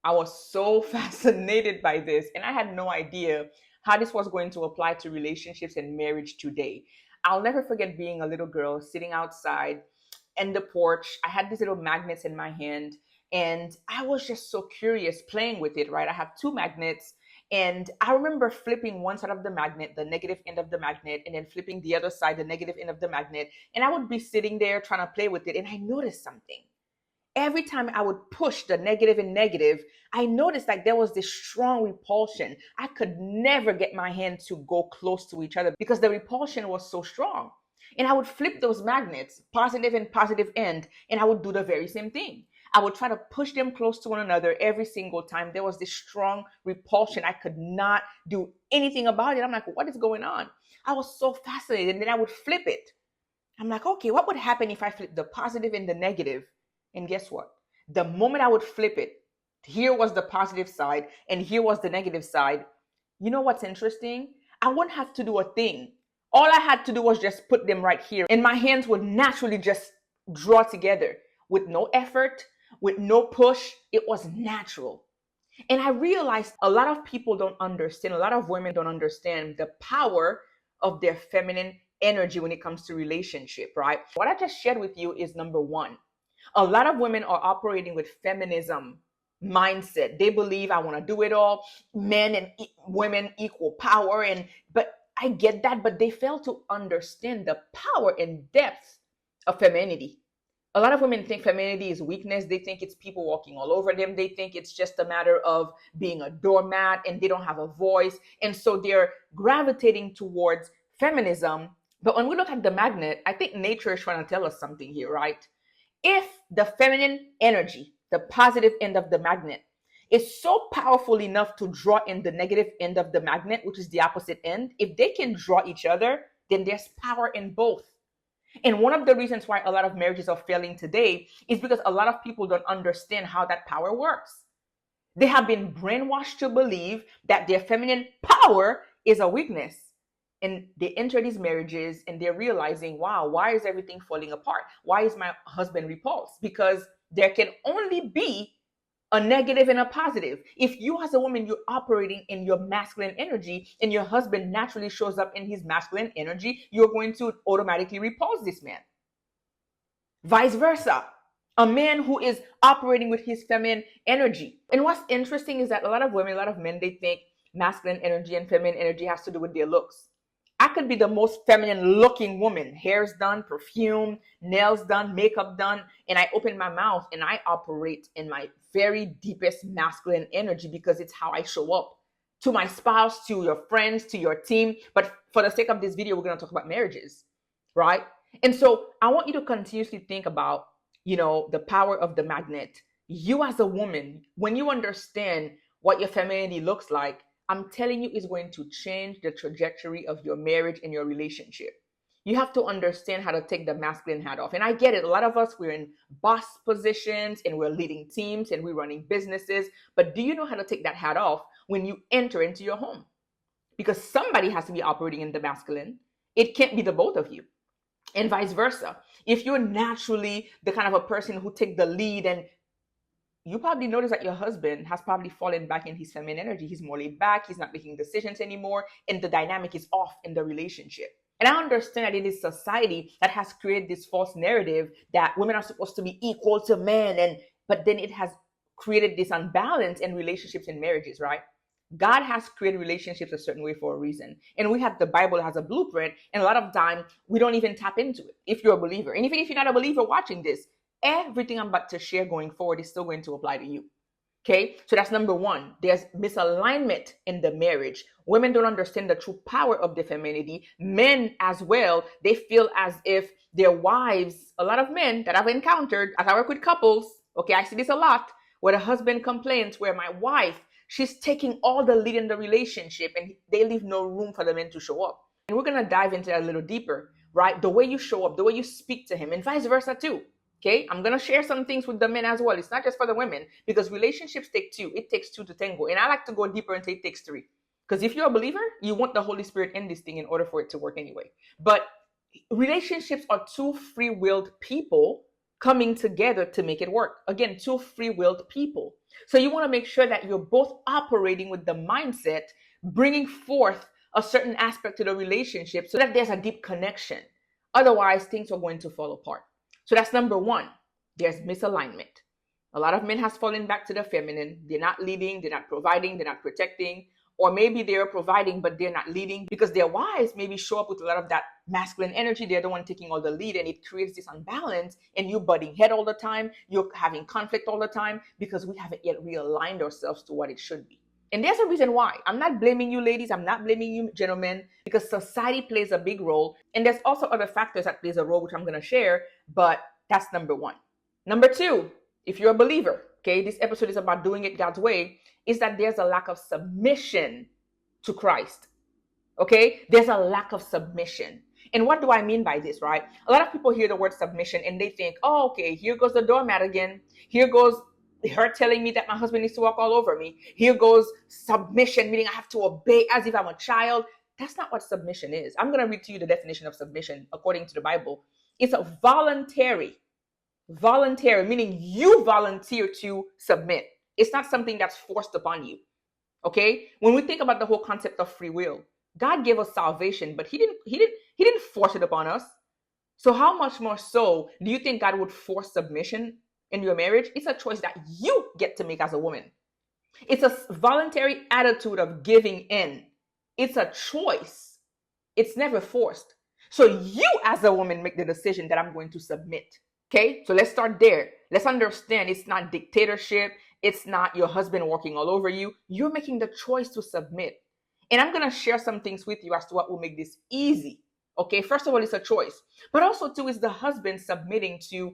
I was so fascinated by this, and I had no idea how this was going to apply to relationships and marriage today. I'll never forget being a little girl sitting outside in the porch. I had these little magnets in my hand, and I was just so curious playing with it, right? I have two magnets, and I remember flipping one side of the magnet, the negative end of the magnet, and then flipping the other side, the negative end of the magnet. And I would be sitting there trying to play with it, and I noticed something. Every time I would push the negative and negative, I noticed like there was this strong repulsion. I could never get my hand to go close to each other because the repulsion was so strong. And I would flip those magnets, positive and positive end, and I would do the very same thing. I would try to push them close to one another every single time. There was this strong repulsion. I could not do anything about it. I'm like, what is going on? I was so fascinated. And then I would flip it. I'm like, okay, what would happen if I flip the positive and the negative? And guess what? The moment I would flip it, here was the positive side and here was the negative side. You know what's interesting? I wouldn't have to do a thing. All I had to do was just put them right here, and my hands would naturally just draw together with no effort, with no push. It was natural. And I realized a lot of people don't understand, a lot of women don't understand the power of their feminine energy when it comes to relationship, right? What I just shared with you is number one. A lot of women are operating with feminism mindset. They believe I want to do it all. Men and women equal power. But I get that, but they fail to understand the power and depth of femininity. A lot of women think femininity is weakness. They think it's people walking all over them. They think it's just a matter of being a doormat and they don't have a voice. And so they're gravitating towards feminism. But when we look at the magnet, I think nature is trying to tell us something here, right? If the feminine energy, the positive end of the magnet, is so powerful enough to draw in the negative end of the magnet, which is the opposite end, if they can draw each other, then there's power in both. And one of the reasons why a lot of marriages are failing today is because a lot of people don't understand how that power works. They have been brainwashed to believe that their feminine power is a weakness. And they enter these marriages and they're realizing, wow, why is everything falling apart? Why is my husband repulsed? Because there can only be a negative and a positive. If you as a woman, you're operating in your masculine energy and your husband naturally shows up in his masculine energy, you're going to automatically repulse this man. Vice versa. A man who is operating with his feminine energy. And what's interesting is that a lot of women, a lot of men, they think masculine energy and feminine energy has to do with their looks. I could be the most feminine looking woman, hair's done, perfume, nails done, makeup done, and I open my mouth and I operate in my very deepest masculine energy because it's how I show up to my spouse, to your friends, to your team. But for the sake of this video, we're going to talk about marriages, right? And so I want you to continuously think about, the power of the magnet. You as a woman, when you understand what your femininity looks like, I'm telling you, it's going to change the trajectory of your marriage and your relationship. You have to understand how to take the masculine hat off. And I get it. A lot of us, we're in boss positions and we're leading teams and we're running businesses. But do you know how to take that hat off when you enter into your home? Because somebody has to be operating in the masculine. It can't be the both of you. And vice versa. If you're naturally the kind of a person who take the lead, and you probably notice that your husband has probably fallen back in his feminine energy. He's more laid back. He's not making decisions anymore. And the dynamic is off in the relationship. And I understand that in this society that has created this false narrative that women are supposed to be equal to men. But then it has created this unbalance in relationships and marriages, right? God has created relationships a certain way for a reason. And we have the Bible as a blueprint. And a lot of time we don't even tap into it if you're a believer. And even if you're not a believer watching this, everything I'm about to share going forward is still going to apply to you. Okay, so that's number one. There's misalignment in the marriage. Women don't understand the true power of their femininity. Men as well, they feel as if their wives, a lot of men that I've encountered as I work with couples, okay, I see this a lot, where the husband complains, where my wife, she's taking all the lead in the relationship and they leave no room for the men to show up. And we're going to dive into that a little deeper, right? The way you show up, the way you speak to him, and vice versa too. Okay, I'm going to share some things with the men as well. It's not just for the women because relationships take two. It takes two to tango. And I like to go deeper and say it takes three. Because if you're a believer, you want the Holy Spirit in this thing in order for it to work anyway. But relationships are two free-willed people coming together to make it work. Again, two free-willed people. So you want to make sure that you're both operating with the mindset, bringing forth a certain aspect to the relationship so that there's a deep connection. Otherwise, things are going to fall apart. So that's number one. There's misalignment. A lot of men has fallen back to the feminine. They're not leading, they're not providing, they're not protecting, or maybe they're providing but they're not leading because their wives maybe show up with a lot of that masculine energy. They're the one taking all the lead, and it creates this unbalance, and you butting head all the time. You're having conflict all the time because we haven't yet realigned ourselves to what it should be. And there's a reason why. I'm not blaming you ladies, I'm not blaming you gentlemen, because society plays a big role, and there's also other factors that plays a role which I'm going to share, but that's number one. Number two, if you're a believer, okay, this episode is about doing it God's way, is that there's a lack of submission to Christ. Okay, there's a lack of submission. And what do I mean by this, right? A lot of people hear the word submission and they think, oh, okay, here goes the doormat again. Here goes her telling me that my husband needs to walk all over me. Here goes submission, meaning I have to obey as if I'm a child. That's not what submission is. I'm going to read to you the definition of submission according to the Bible. It's a voluntary, meaning you volunteer to submit. It's not something that's forced upon you. Okay? When we think about the whole concept of free will, God gave us salvation, but he didn't force it upon us. So how much more so do you think God would force submission in your marriage? It's a choice that you get to make as a woman. It's a voluntary attitude of giving in. It's a choice. It's never forced. So you as a woman make the decision that I'm going to submit. Okay, so let's start there. Let's understand it's not dictatorship. It's not your husband walking all over you. You're making the choice to submit. And I'm going to share some things with you as to what will make this easy. Okay, first of all, it's a choice. But also, too, is the husband submitting to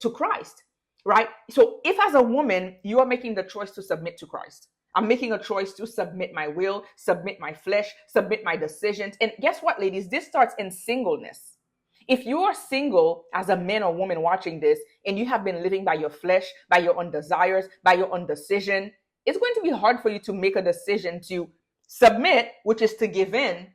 Christ, right? So if as a woman, you are making the choice to submit to Christ. I'm making a choice to submit my will, submit my flesh, submit my decisions. And guess what, ladies? This starts in singleness. If you are single as a man or woman watching this, and you have been living by your flesh, by your own desires, by your own decision, it's going to be hard for you to make a decision to submit, which is to give in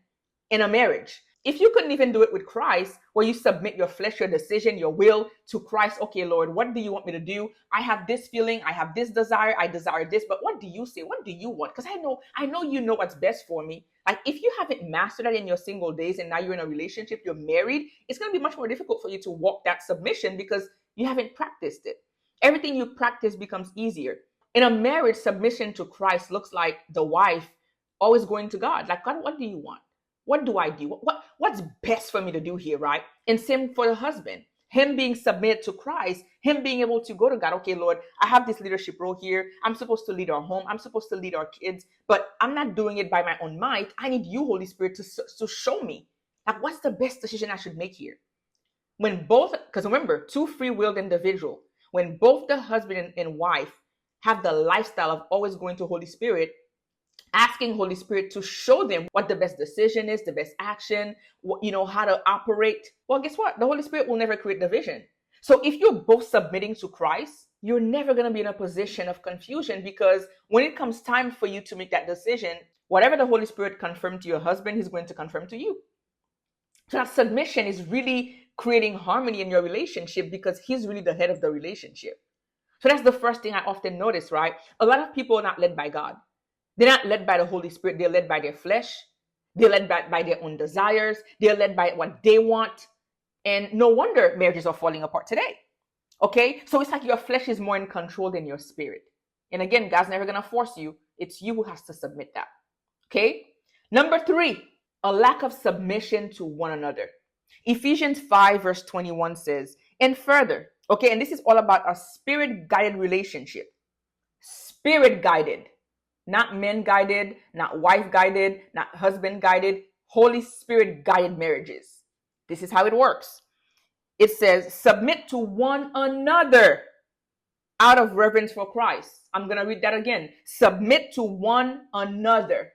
a marriage. If you couldn't even do it with Christ, where you submit your flesh, your decision, your will to Christ, okay, Lord, what do you want me to do? I have this feeling, I have this desire, I desire this, but what do you say? What do you want? Because I know you know what's best for me. Like if you haven't mastered that in your single days and now you're in a relationship, you're married, it's going to be much more difficult for you to walk that submission because you haven't practiced it. Everything you practice becomes easier. In a marriage, submission to Christ looks like the wife always going to God. Like, God, what do you want? What do I do? What's best for me to do here, right? And same for the husband. Him being submitted to Christ, him being able to go to God. Okay, Lord, I have this leadership role here. I'm supposed to lead our home. I'm supposed to lead our kids, but I'm not doing it by my own might. I need you, Holy Spirit, to show me. Like, what's the best decision I should make here? When both, because remember, two free-willed individuals, when both the husband and wife have the lifestyle of always going to Holy Spirit, asking Holy Spirit to show them what the best decision is, the best action, how to operate. Well, guess what? The Holy Spirit will never create division. So if you're both submitting to Christ, you're never going to be in a position of confusion, because when it comes time for you to make that decision, whatever the Holy Spirit confirmed to your husband, he's going to confirm to you. So that submission is really creating harmony in your relationship because he's really the head of the relationship. So that's the first thing I often notice, right? A lot of people are not led by God. They're not led by the Holy Spirit. They're led by their flesh. They're led by their own desires. They're led by what they want. And no wonder marriages are falling apart today. Okay? So it's like your flesh is more in control than your spirit. And again, God's never going to force you. It's you who has to submit that. Okay? Number 3, a lack of submission to one another. Ephesians 5 verse 21 says, and further, okay, and this is all about a spirit-guided relationship. Spirit-guided. Not men-guided, not wife-guided, not husband-guided, Holy Spirit-guided marriages. This is how it works. It says, submit to one another out of reverence for Christ. I'm going to read that again. Submit to one another.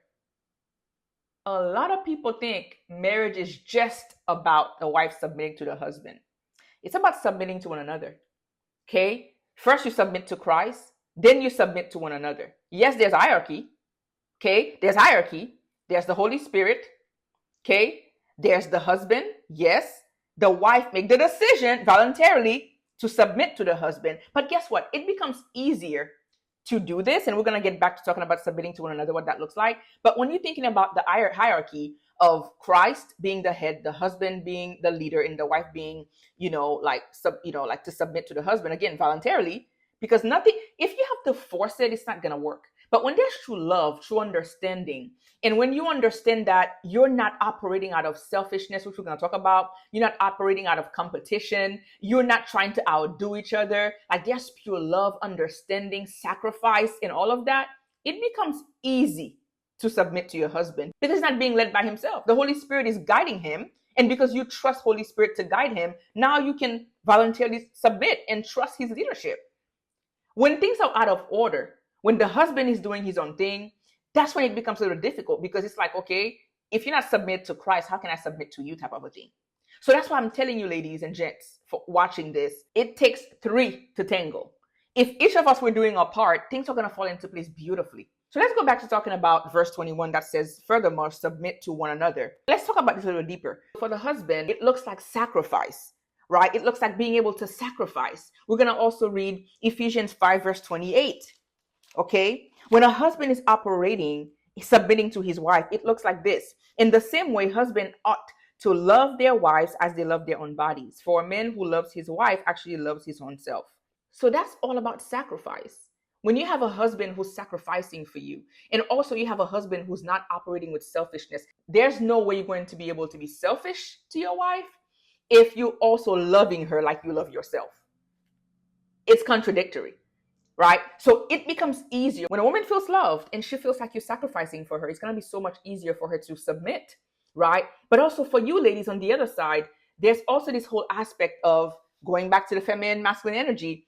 A lot of people think marriage is just about the wife submitting to the husband. It's about submitting to one another. Okay? First you submit to Christ, then you submit to one another. Yes, there's hierarchy. Okay? There's hierarchy. There's the Holy Spirit. Okay? There's the husband. Yes. The wife make the decision voluntarily to submit to the husband. But guess what? It becomes easier to do this. And we're going to get back to talking about submitting to one another, what that looks like. But when you're thinking about the hierarchy of Christ being the head, the husband being the leader, and the wife being, like to submit to the husband, again, voluntarily, because nothing, if you have to force it, it's not going to work. But when there's true love, true understanding, and when you understand that you're not operating out of selfishness, which we're going to talk about, you're not operating out of competition, you're not trying to outdo each other, like there's pure love, understanding, sacrifice, and all of that, it becomes easy to submit to your husband because he's not being led by himself. The Holy Spirit is guiding him. And because you trust Holy Spirit to guide him, now you can voluntarily submit and trust his leadership. When things are out of order, when the husband is doing his own thing, that's when it becomes a little difficult because it's like, okay, if you're not submit to Christ, how can I submit to you type of a thing? So that's why I'm telling you, ladies and gents, for watching this, it takes 3 to tango. If each of us were doing our part, things are going to fall into place beautifully. So let's go back to talking about verse 21 that says, furthermore, submit to one another. Let's talk about this a little deeper. For the husband, it looks like sacrifice, right? It looks like being able to sacrifice. We're going to also read Ephesians 5, verse 28. Okay? When a husband is operating, submitting to his wife, it looks like this. In the same way, husbands ought to love their wives as they love their own bodies. For a man who loves his wife actually loves his own self. So that's all about sacrifice. When you have a husband who's sacrificing for you, and also you have a husband who's not operating with selfishness, there's no way you're going to be able to be selfish to your wife if you're also loving her like you love yourself. It's contradictory, right? So it becomes easier. When a woman feels loved and she feels like you're sacrificing for her, it's going to be so much easier for her to submit, right? But also for you ladies on the other side, there's also this whole aspect of going back to the feminine, masculine energy.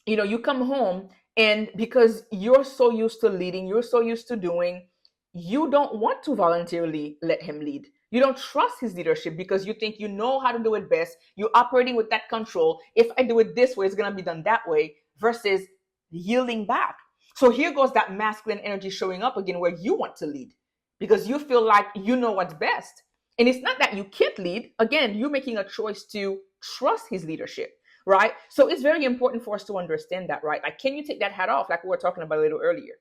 You know, you come home and because you're so used to leading, you're so used to doing, you don't want to voluntarily let him lead. You don't trust his leadership because you think you know how to do it best. You're operating with that control. If I do it this way, it's going to be done that way versus yielding back. So here goes that masculine energy showing up again where you want to lead because you feel like you know what's best. And it's not that you can't lead. Again, you're making a choice to trust his leadership. Right? So it's very important for us to understand that, right? Like, can you take that hat off like we were talking about a little earlier?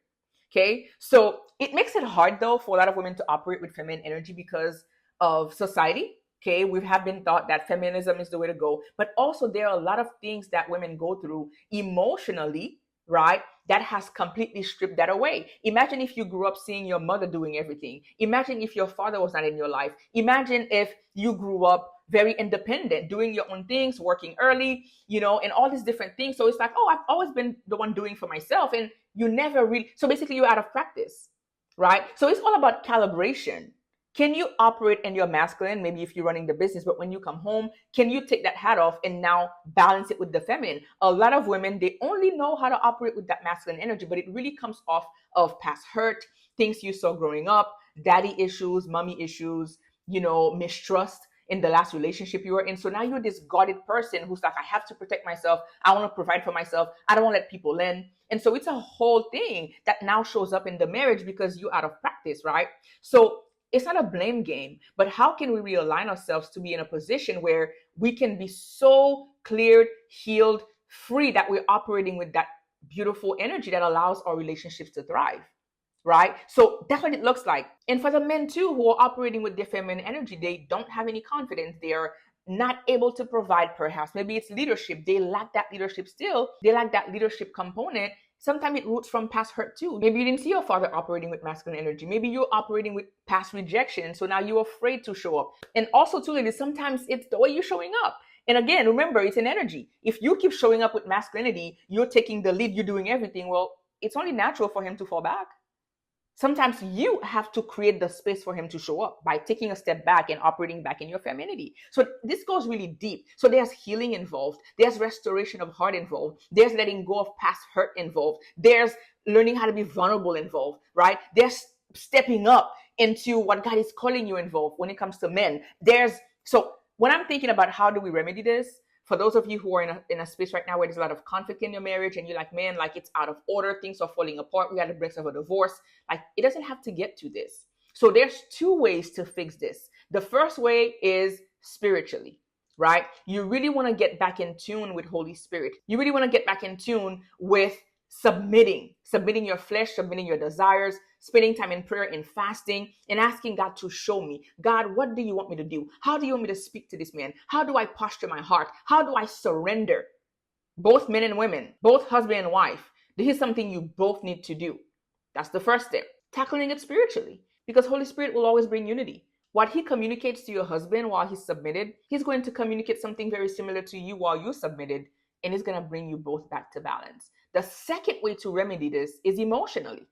Okay. So it makes it hard though for a lot of women to operate with feminine energy because of society. Okay. We have been taught that feminism is the way to go, but also there are a lot of things that women go through emotionally, right? That has completely stripped that away. Imagine if you grew up seeing your mother doing everything. Imagine if your father was not in your life. Imagine if you grew up very independent, doing your own things, working early, and all these different things. So it's like, oh, I've always been the one doing for myself. And you never really, so basically you're out of practice, right? So it's all about calibration. Can you operate in your masculine, maybe if you're running the business, but when you come home, can you take that hat off and now balance it with the feminine? A lot of women, they only know how to operate with that masculine energy, but it really comes off of past hurt, things you saw growing up, daddy issues, mommy issues, mistrust in the last relationship you were in. So now you're this guarded person who's like, I have to protect myself. I want to provide for myself. I don't want to let people in. And so it's a whole thing that now shows up in the marriage because you're out of practice, right? So it's not a blame game, but how can we realign ourselves to be in a position where we can be so cleared, healed, free that we're operating with that beautiful energy that allows our relationships to thrive? Right? So that's what it looks like. And for the men too, who are operating with their feminine energy, they don't have any confidence. They are not able to provide perhaps. Maybe it's leadership. They lack that leadership still. They lack that leadership component. Sometimes it roots from past hurt too. Maybe you didn't see your father operating with masculine energy. Maybe you're operating with past rejection. So now you're afraid to show up. And also too, ladies, sometimes it's the way you're showing up. And again, remember, it's an energy. If you keep showing up with masculinity, you're taking the lead, you're doing everything. Well, it's only natural for him to fall back. Sometimes you have to create the space for him to show up by taking a step back and operating back in your femininity. So this goes really deep. So there's healing involved. There's restoration of heart involved. There's letting go of past hurt involved. There's learning how to be vulnerable involved, right? There's stepping up into what God is calling you involved when it comes to men. So when I'm thinking about how do we remedy this, for those of you who are in a space right now where there's a lot of conflict in your marriage and you're like, man, like it's out of order, things are falling apart, we got to bring of a divorce. Like it doesn't have to get to this. So there's 2 ways to fix this. The first way is spiritually, right? You really want to get back in tune with Holy Spirit. You really want to get back in tune with submitting your flesh, submitting your desires, spending time in prayer and fasting, and asking God to show me, God, what do you want me to do? How do you want me to speak to this man? How do I posture my heart? How do I surrender? Both men and women, both husband and wife, this is something you both need to do. That's the first step. Tackling it spiritually, because Holy Spirit will always bring unity. What he communicates to your husband while he's submitted, he's going to communicate something very similar to you while you're submitted, and it's going to bring you both back to balance. The second way to remedy this is emotionally.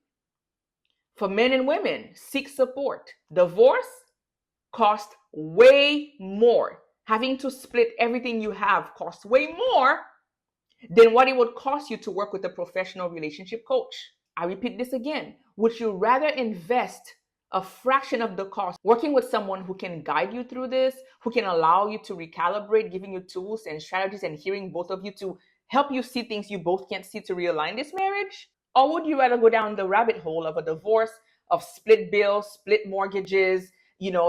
For men and women, seek support. Divorce costs way more. Having to split everything you have costs way more than what it would cost you to work with a professional relationship coach. I repeat this again. Would you rather invest a fraction of the cost working with someone who can guide you through this, who can allow you to recalibrate, giving you tools and strategies and hearing both of you to help you see things you both can't see to realign this marriage? Or would you rather go down the rabbit hole of a divorce, of split bills, split mortgages,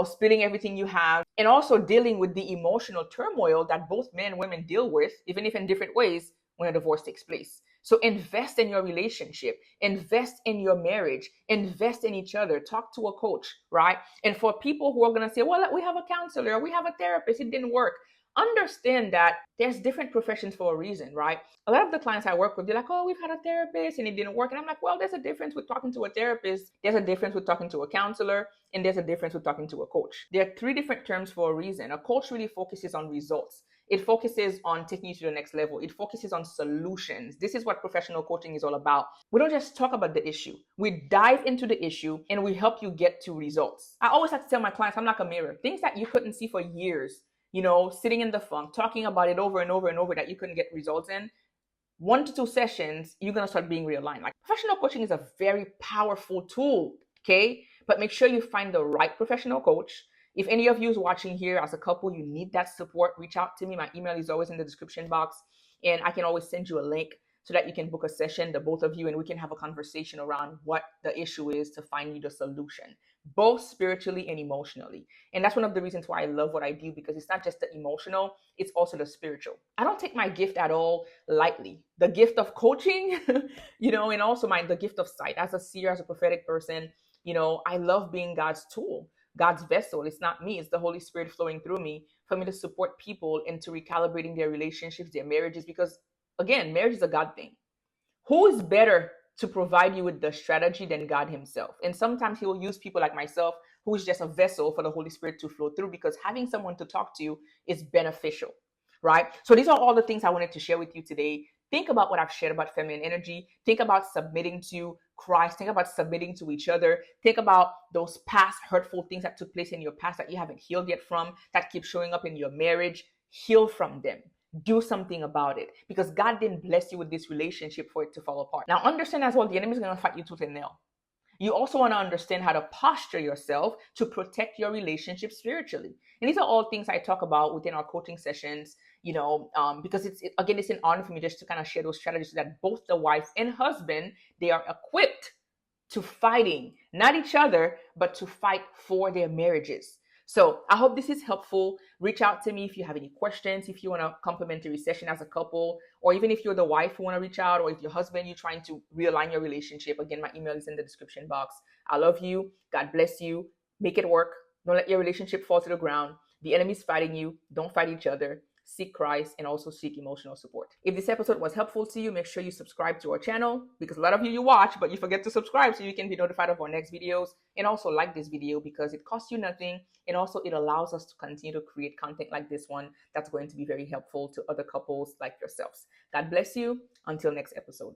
splitting everything you have, and also dealing with the emotional turmoil that both men and women deal with, even if in different ways, when a divorce takes place? So invest in your relationship, invest in your marriage, invest in each other, talk to a coach, right? And for people who are going to say, well, we have a counselor, we have a therapist, it didn't work. Understand that there's different professions for a reason, right? A lot of the clients I work with, they're like, oh, we've had a therapist and it didn't work. And I'm like, well, there's a difference with talking to a therapist. There's a difference with talking to a counselor. And there's a difference with talking to a coach. There are three different terms for a reason. A coach really focuses on results. It focuses on taking you to the next level. It focuses on solutions. This is what professional coaching is all about. We don't just talk about the issue. We dive into the issue and we help you get to results. I always have to tell my clients, I'm like a mirror. Things that you couldn't see for years, sitting in the funk, talking about it over and over and over that you couldn't get results in, 1 to 2 sessions, you're going to start being realigned. Like, professional coaching is a very powerful tool, okay? But make sure you find the right professional coach. If any of you is watching here as a couple, you need that support, reach out to me. My email is always in the description box, and I can always send you a link so that you can book a session, the both of you, and we can have a conversation around what the issue is to find you the solution, both spiritually and emotionally. And that's one of the reasons why I love what I do, because it's not just the emotional, it's also the spiritual. I don't take my gift at all lightly. The gift of coaching, and also the gift of sight. As a seer, as a prophetic person, I love being God's tool, God's vessel. It's not me, it's the Holy Spirit flowing through me for me to support people into recalibrating their relationships, their marriages, because again, marriage is a God thing. Who is better to provide you with the strategy than God himself? And sometimes he will use people like myself, who is just a vessel for the Holy Spirit to flow through, because having someone to talk to is beneficial, right? So these are all the things I wanted to share with you today. Think about what I've shared about feminine energy. Think about submitting to Christ. Think about submitting to each other. Think about those past hurtful things that took place in your past that you haven't healed yet from, that keep showing up in your marriage. Heal from them. Do something about it, because God didn't bless you with this relationship for it to fall apart. Now, understand as well, the enemy is going to fight you tooth and nail. You also want to understand how to posture yourself to protect your relationship spiritually. And these are all things I talk about within our coaching sessions, because it's an honor for me just to kind of share those strategies so that both the wife and husband, they are equipped to fighting, not each other, but to fight for their marriages. So I hope this is helpful. Reach out to me if you have any questions, if you want a complimentary session as a couple, or even if you're the wife who want to reach out, or if your husband, you're trying to realign your relationship. Again, my email is in the description box. I love you. God bless you. Make it work. Don't let your relationship fall to the ground. The enemy's fighting you. Don't fight each other. Seek Christ and also seek emotional support. If this episode was helpful to you, make sure you subscribe to our channel, because a lot of you watch, but you forget to subscribe so you can be notified of our next videos. And also like this video, because it costs you nothing. And also it allows us to continue to create content like this one that's going to be very helpful to other couples like yourselves. God bless you. Until next episode.